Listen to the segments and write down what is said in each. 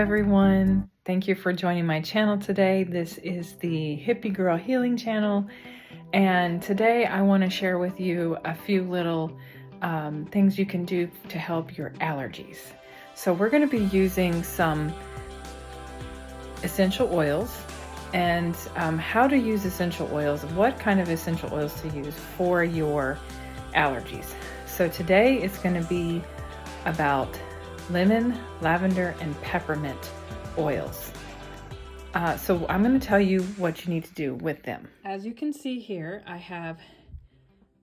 everyone. Thank you for joining my channel today. This is the Hippie Girl Healing channel, and today I want to share with you a few little things you can do to help your allergies. So we're going to be using some essential oils and how to use essential oils, what kind of essential oils to use for your allergies. So today it's going to be about lemon, lavender, and peppermint oils. So I'm going to tell you what you need to do with them. As you can see here, I have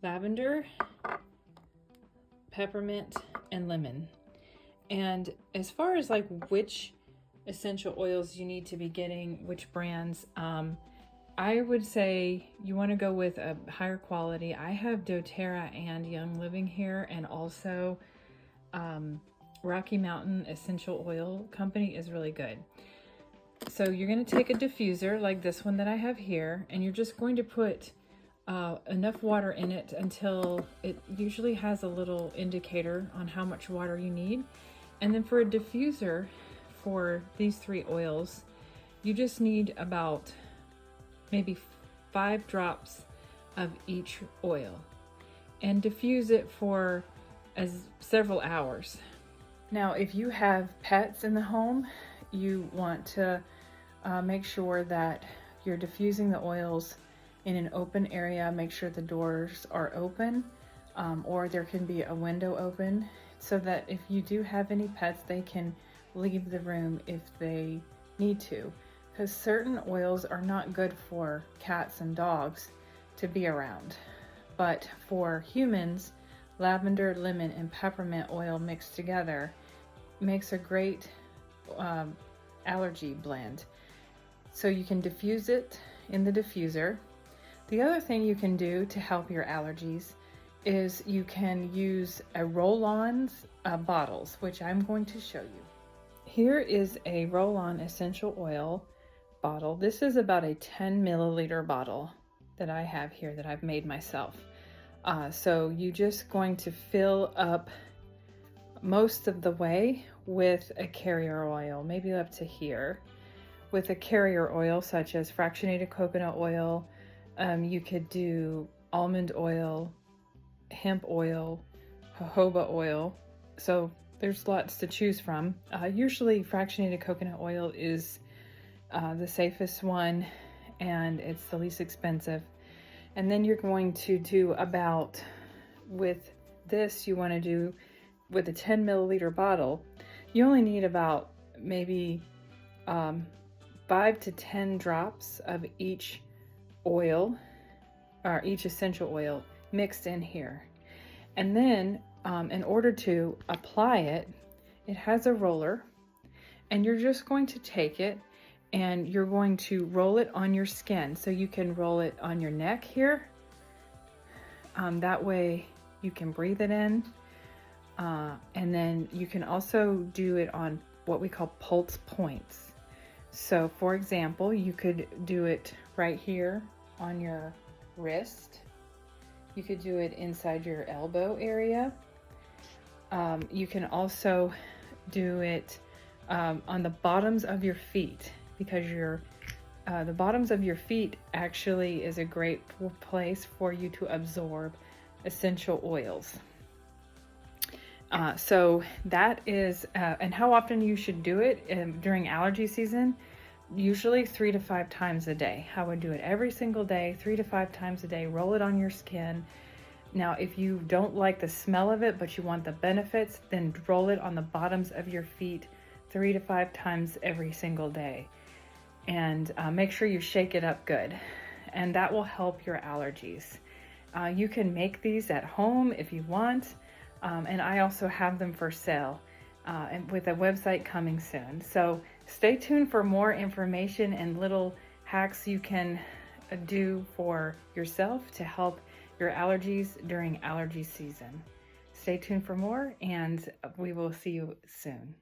lavender, peppermint, and lemon. And as far as like which essential oils you need to be getting, which brands, I would say you want to go with a higher quality. I have doTERRA and Young Living here, and also Rocky Mountain Essential Oil Company is really good. So you're going to take a diffuser like this one that I have here, and you're just going to put enough water in it until it usually has a little indicator on how much water you need. And then for a diffuser for these three oils, you just need about maybe 5 drops of each oil and diffuse it for several hours. Now, if you have pets in the home, you want to make sure that you're diffusing the oils in an open area. Make sure the doors are open, or there can be a window open, so that if you do have any pets, they can leave the room if they need to, because certain oils are not good for cats and dogs to be around. But for humans, lavender, lemon, and peppermint oil mixed together makes a great allergy blend. So you can diffuse it in the diffuser. The other thing you can do to help your allergies is you can use a roll-on bottles, which I'm going to show you. Here is a roll-on essential oil bottle. This is about a 10 milliliter bottle that I have here that I've made myself. So you're just going to fill up most of the way with a carrier oil, maybe up to here, with a carrier oil such as fractionated coconut oil. You could do almond oil, hemp oil, jojoba oil. So there's lots to choose from. Usually fractionated coconut oil is the safest one, and it's the least expensive. And then you're going to do about, with this, you want to do with a 10 milliliter bottle, you only need about maybe 5 to 10 drops of each oil, or each essential oil, mixed in here. And then in order to apply it, it has a roller, and you're just going to take it and you're going to roll it on your skin. So you can roll it on your neck here. That way you can breathe it in. And then you can also do it on what we call pulse points. So for example, you could do it right here on your wrist. You could do it inside your elbow area. You can also do it on the bottoms of your feet, because the bottoms of your feet actually is a great place for you to absorb essential oils. So that is, and how often you should do it during allergy season, usually 3 to 5 times a day. I would do it every single day, 3 to 5 times a day, roll it on your skin. Now, if you don't like the smell of it, but you want the benefits, then roll it on the bottoms of your feet 3 to 5 times every single day. And make sure you shake it up good, and that will help your allergies. You can make these at home if you want. And I also have them for sale, and with a website coming soon. So stay tuned for more information and little hacks you can do for yourself to help your allergies during allergy season. Stay tuned for more, and we will see you soon.